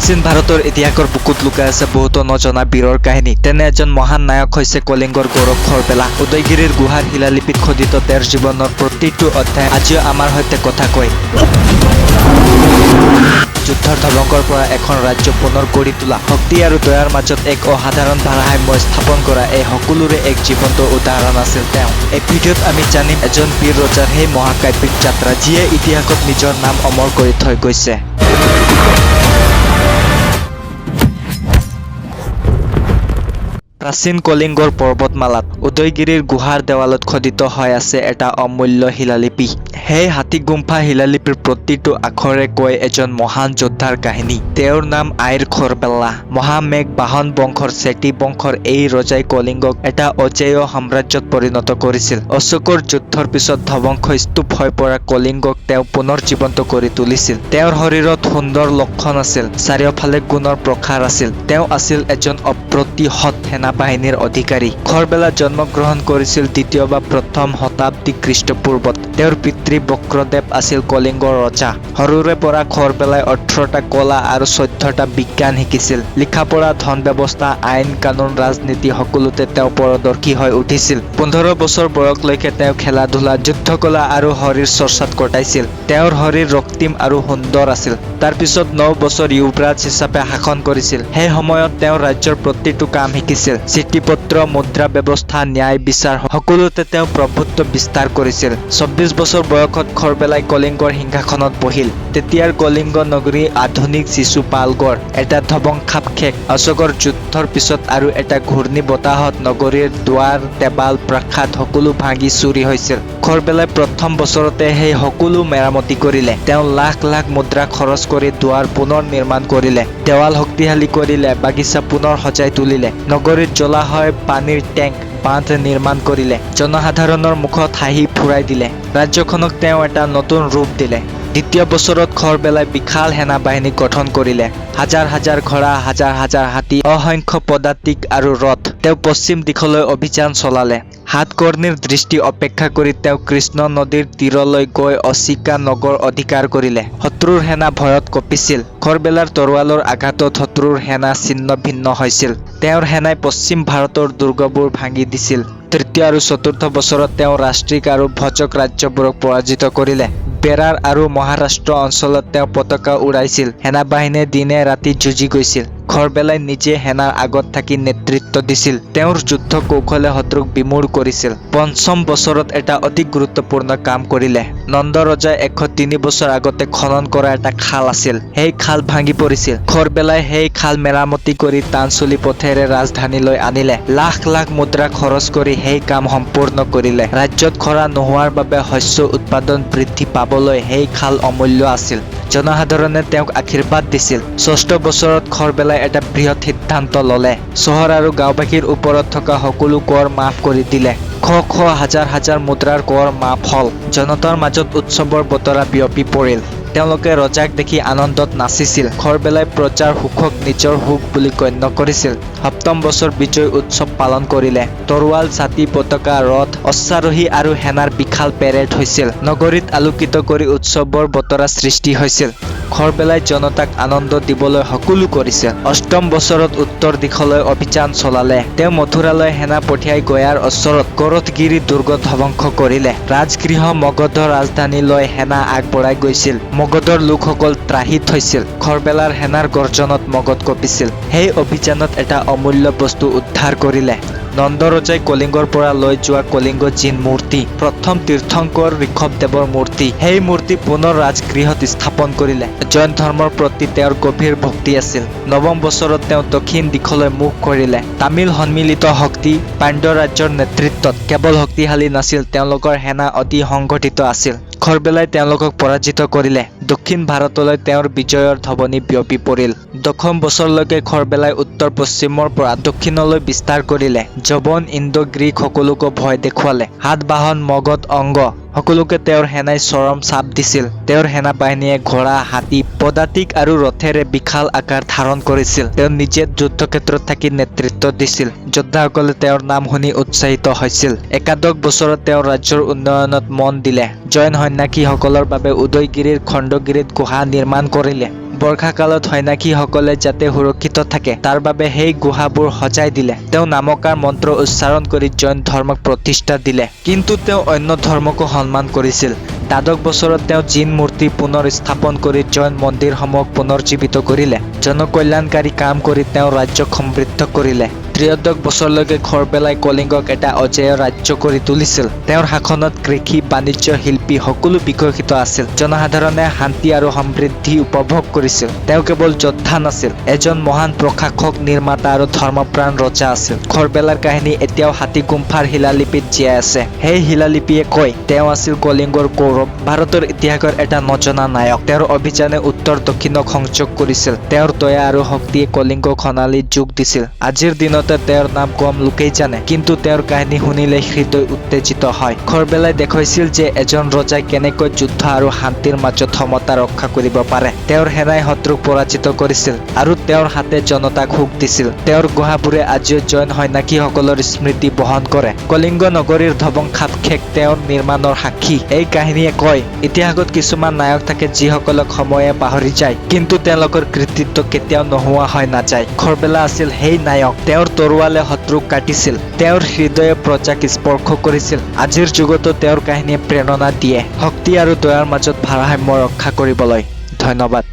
প্ৰাচীন ভাৰতৰ ইতিহাসৰ বুকুত লুকাই আছে বহুতো নজনা বীৰৰ কাহিনী। তেনে এজন মহান নায়ক হৈছে কলিংগৰ গৌৰৱ খৰবেলা। উদয়গিৰিৰ গুহাৰ শিলালিপিত খোদিত তেওঁৰ জীৱনৰ প্ৰতিটো অধ্যায় আজিও আমাৰ সৈতে কথা কয়। যুদ্ধৰ ধ্বংসৰ পৰা এখন ৰাজ্য পুনৰ গঢ়ি তোলা, শক্তি আৰু দয়াৰ মাজত এক অসাধাৰণ ভাৰসাম্য স্থাপন কৰা এই সকলোৰে এক জীৱন্ত উদাহৰণ আছিল তেওঁ। এই ভিডিঅ'ত আমি জানিম এজন বীৰ ৰজাৰ সেই মহাকাব্যিক যাত্ৰা যিয়ে ইতিহাসত নিজৰ নাম অমৰ কৰি থৈ গৈছে। প্ৰাচীন কলিংগৰ পৰ্বতমালাত উদয়গিৰিৰ গুহাৰ দেৱালত খোদিত হৈ আছে এটা অমূল্য শিলালিপি। সেই হাতীগুম্ফা শিলালিপিৰ প্ৰতিটো আখৰে কয় এজন মহান যোদ্ধাৰ কাহিনী। তেওঁৰ নাম আইৰ খৰবেলা। মহামেঘ বাহন বংশৰ চেতি বংশৰ এই ৰজাই কলিংগক এটা অজেয় সাম্ৰাজ্যত পৰিণত কৰিছিল। অশোকৰ যুদ্ধৰ পিছত ধ্বংসস্তূপ হৈ পৰা কলিংগক তেওঁ পুনৰ জীৱন্ত কৰি তুলিছিল। তেওঁৰ শৰীৰত সুন্দৰ লক্ষণ আছিল, চাৰিওফালে গুণৰ প্ৰসাৰ আছিল। তেওঁ আছিল এজন অপ্ৰতিহত সেনাবাহিনীৰ অধিকাৰী। খৰবেলা জন্মগ্ৰহণ কৰিছিল দ্বিতীয় বা প্ৰথম শতাব্দী খ্ৰীষ্টপূৰ্বত। তেওঁৰ পিতৃ বক্ৰদেৱ আছিল কলিংগৰ ৰজা। সৰুৰে পৰা খৰবেলাই 18টা কলা আৰু 14টা বিজ্ঞান শিকিছিল। লিখা পঢ়া, ধন ব্যৱস্থা, আইন কানুন, ৰাজনীতি সকলোতে তেওঁ পাৰদৰ্শী হৈ উঠিছিল। 15 বছৰ বয়সলৈকে তেওঁ খেলা ধূলা, যুদ্ধ কলা আৰু শৰীৰ চৰ্চাত কটাইছিল। তেওঁৰ শৰীৰ ৰক্তিম আৰু সুন্দৰ আছিল। তাৰ পিছত 9 বছৰ যুৱৰাজ হিচাপে শাসন কৰিছিল। সেই সময়ত তেওঁ ৰাজ্যৰ প্ৰতিটো কাম শিকিছিল। চিঠিপত্ৰ, মুদ্ৰা ব্যৱস্থা, ন্যায় বিচাৰ সকলোতে তেওঁ প্ৰভুত্ব বিস্তাৰ কৰিছিল। 24 বছৰ বয়সত খৰবেলাই কলিংগৰ সিংহাসনত বহিল। তেতিয়াৰ কলিংগ নগৰী আধুনিক শিশুপালগড় এটা ধ্বংসাৱশেষ। অশোকৰ যুদ্ধৰ পিছত আৰু এটা ঘূৰ্ণী বতাহত নগৰীৰ দুৱাৰ, দেৱাল, প্ৰাসাদ সকলো ভাঙি চুৰি হৈছিল। খৰবেলাই প্ৰথম বছৰতে সেই সকলো মেৰামতি কৰিলে। তেওঁ লাখ লাখ মুদ্ৰা খৰচ কৰি দুৱাৰ পুনৰ নিৰ্মাণ কৰিলে, দেৱাল শক্তিশালী কৰিলে, বাগিচা পুনৰ সজাই তুলিলে, নগৰীত জলাশয়, পানীৰ টেংক, বান্ধ নিৰ্মাণ কৰিলে, জনসাধাৰণৰ মুখত হাঁহি ফুৰাই দিলে। ৰাজ্যখনক তেওঁ এটা নতুন ৰূপ দিলে। দ্বিতীয় বছৰত খৰবেলাই বিশাল সেনাবাহিনী গঠন কৰিলে। হাজাৰ হাজাৰ ঘোঁৰা, হাজাৰ হাজাৰ হাতী, অসংখ্য পদাতিক আৰু ৰথ। তেওঁ পশ্চিম দিশলৈ অভিযান চলালে। সাতকৰ্ণীৰ দৃষ্টি অপেক্ষা কৰি তেওঁ কৃষ্ণ নদীৰ তীৰলৈ গৈ অচিকা নগৰ অধিকাৰ কৰিলে। শত্ৰুৰ সেনা ভয়ত কঁপিছিল। খৰবেলাৰ তৰোৱালৰ আঘাতত শত্ৰুৰ সেনা ছিন্ন ভিন্ন হৈছিল। তেওঁৰ সেনাই পশ্চিম ভাৰতৰ দুৰ্গবোৰ ভাঙি দিছিল। তৃতীয় আৰু চতুৰ্থ বছৰত তেওঁ ৰাষ্ট্ৰিক আৰু ভোজক ৰাজ্যবোৰক পৰাজিত কৰিলে। বেৰাৰ আৰু মহাৰাষ্ট্ৰ অঞ্চলত তেওঁ পতাকা উৰাইছিল। সেনাবাহিনীয়ে দিনে ৰাতি যুঁজি গৈছিল। খৰবেলাই নিজে সেনাৰ আগত থাকি নেতৃত্ব দিছিল। তেওঁৰ যুদ্ধ কৌশলে শত্ৰুক বিমূঢ় কৰিছিল। পঞ্চম বছৰত এটা অতি গুৰুত্বপূৰ্ণ কাম কৰিলে। নন্দ ৰজাই 103 বছৰ আগতে খনন কৰা এটা খাল আছিল। সেই খাল ভাঙি পৰিছিল। খৰবেলাই সেই খাল মেৰামতি কৰি তানচুলি পথেৰে ৰাজধানীলৈ আনিলে। লাখ লাখ মুদ্ৰা খৰচ কৰি সেই কাম সম্পূৰ্ণ কৰিলে। ৰাজ্যত খৰা নোহোৱাৰ বাবে শস্য উৎপাদন বৃদ্ধি পাবলৈ সেই খাল অমূল্য আছিল। জনসাধাৰণে তেওঁক আশীৰ্বাদ দিছিল। 6ষ্ঠ বছৰত খৰবেলাই এটা বৃহৎ সিদ্ধান্ত ললে। চহৰ আৰু গাঁওবাসীৰ ওপৰত থকা সকলো কৰ মাফ কৰি দিলে। শ হাজাৰ হাজাৰ মুদ্ৰাৰ কৰ মাফ হল। জনতাৰ মাজত উৎসৱৰ বতৰা বিয়পি পৰিল। তেওঁলোকে ৰজাক দেখি আনন্দত নাচিছিল। খৰবেলাই প্ৰজাৰ সুখক নিজৰ সুখ বুলি গণ্য কৰিছিল। 7ম বছৰ বিজয় উৎসৱ পালন কৰিলে। তৰোৱাল, ছাতি, পতাকা, ৰথ, অশ্বাৰোহী আৰু সেনাৰ বিশাল পেৰেড হৈছিল। নগৰীত আলোকিত কৰি উৎসৱৰ বতৰা সৃষ্টি হৈছিল। খৰবেলাই জনতাক আনন্দ দিবলৈ সকলো কৰিছিল। 8ম বছৰত উত্তৰ দিশলৈ অভিযান চলালে। তেওঁ মথুৰালৈ সেনা পঠিয়াই গয়াৰ ওচৰত কৰথগিৰি দুৰ্গ ধ্বংস কৰিলে। ৰাজগৃহ মগধৰ ৰাজধানীলৈ সেনা আগবঢ়াই গৈছিল। মগধৰ লোকসকল ত্ৰাহিত হৈছিল। খৰবেলাৰ সেনাৰ গৰ্জনত মগধ কঁপিছিল। সেই অভিযানত এটা অমূল্য বস্তু উদ্ধাৰ কৰিলে। নন্দ ৰজাই কলিংগৰ পৰা লৈ যোৱা কলিংগ জিন মূৰ্তি, প্ৰথম তীৰ্থংকৰ ঋষভদেৱৰ মূৰ্তি। সেই মূৰ্তি পুনৰ ৰাজগৃহত স্থাপন কৰিলে। জৈন ধৰ্মৰ প্ৰতি তেওঁৰ গভীৰ ভক্তি আছিল। 9ম বছৰত তেওঁ দক্ষিণ দিশলৈ মুখ কৰিলে। তামিল সন্মিলিত শক্তি, পাণ্ড্য ৰাজ্যৰ নেতৃত্বত কেৱল শক্তিশালী নাছিল, তেওঁলোকৰ সেনা অতি সংগঠিত আছিল। খৰবেলাই তেওঁলোকক পৰাজিত কৰিলে। দক্ষিণ ভাৰতলৈ তেওঁৰ বিজয়ৰ ধ্বনি বিয়পি পৰিল। 10ম বছৰলৈকে খৰবেলাই উত্তৰ পশ্চিমৰ পৰা দক্ষিণলৈ বিস্তাৰ কৰিলে। যৱন, ইণ্ডো গ্ৰীক সকলোকে ভয় দেখুৱালে। সাতবাহন, মগধ, অংগ সকলোকে তেওঁৰ সেনাই চৰম চাপ দিছিল। তেওঁৰ সেনাবাহিনীয়ে ঘোঁৰা, হাতী, পদাতিক আৰু ৰথেৰে বিশাল আকাৰ ধাৰণ কৰিছিল। তেওঁ নিজে যুদ্ধক্ষেত্ৰত থাকি নেতৃত্ব দিছিল। যোদ্ধাসকলে তেওঁৰ নাম শুনি উৎসাহিত হৈছিল। একাদশ বছৰত তেওঁ ৰাজ্যৰ উন্নয়নত মন দিলে। জৈন সন্যাসীসকলৰ বাবে উদয়গিৰিৰ খণ্ডগিৰিত গুহা নিৰ্মাণ কৰিলে। বৰ্ষাকালত সৈন্যাসীসকলে যাতে সুৰক্ষিত থাকে তাৰ বাবে সেই গুহাবোৰ সজাই দিলে। তেওঁ নামকাৰ মন্ত্ৰ উচ্চাৰণ কৰি জৈন ধৰ্মক প্ৰতিষ্ঠা দিলে। কিন্তু তেওঁ অন্য ধৰ্মকো সন্মান কৰিছিল। দ্বাদশ বছৰত তেওঁ জিন মূৰ্তি পুনৰ স্থাপন কৰি জৈন মন্দিৰসমূহক পুনৰ্জীৱিত কৰিলে। জনকল্যাণকাৰী কাম কৰি তেওঁ ৰাজ্যক সমৃদ্ধ কৰিলে। ত্ৰয়োদশ বছৰলৈকে খৰবেলাই কলিংগক এটা অজেয় ৰাজ্য কৰি তুলিছিল। তেওঁৰ শাসনত কৃষি, বাণিজ্য, শিল্পী সকলো বিকশিত আছিল। জনসাধাৰণে শান্তি আৰু সমৃদ্ধি উপভোগ কৰিছিল। তেওঁ কেৱল যোদ্ধা নাছিল, এজন মহান প্ৰশাসক, নিৰ্মাতা আৰু ধৰ্মপ্ৰাণ ৰজা আছিল। খৰবেলাৰ কাহিনী এতিয়াও হাতীগুম্ফাৰ শিলালিপিত জীয়াই আছে। সেই শিলালিপিয়ে কয় তেওঁ আছিল কলিংগৰ গৌৰৱ, ভাৰতৰ ইতিহাসৰ এটা নজনা নায়ক। তেওঁৰ অভিযানে উত্তৰ দক্ষিণক সংযোগ কৰিছিল। তেওঁৰ দয়া আৰু শক্তিয়ে কলিংগক সোণালী যুগ দিছিল। আজিৰ দিনত তেওঁৰ নাম কম লোকেই জানে, কিন্তু তেওঁৰ কাহিনী শুনিলে হৃদয় উত্তেজিত হয়। খৰবেলাই দেখুৱাইছিল যে এজন ৰজাই কেনেকৈ যুদ্ধ আৰু শান্তিৰ মাজত সমতা ৰক্ষা কৰিব পাৰে। তেওঁৰ সেনাই শত্ৰুক পৰাজিত কৰিছিল আৰু তেওঁৰ হাতে জনতাক সুখ দিছিল। তেওঁৰ গুহাবোৰে আজিও জৈন সন্যাসীসকলৰ স্মৃতি বহন কৰে। কলিংগ নগৰীৰ ধ্বংসাৱশেষ তেওঁৰ নিৰ্মাণৰ সাক্ষী। এই কাহিনীয়ে কয় ইতিহাসত কিছুমান নায়ক থাকে যিসকলক সময়ে পাহৰি যায়, কিন্তু তেওঁলোকৰ কৃতিত্ব কেতিয়াও নোহোৱা হৈ নাযায়। খৰবেলা আছিল সেই নায়ক। তেওঁৰ তৰোৱালে শত্ৰুক কাটিছিল। তেওঁৰ হৃদয়ে প্ৰজাক স্পৰ্শ কৰিছিল। আজিৰ যুগতো তেওঁৰ কাহিনীয়ে প্ৰেৰণা দিয়ে শক্তি আৰু দয়াৰ মাজত ভাৰসাম্য ৰক্ষা কৰিবলৈ। ধন্যবাদ।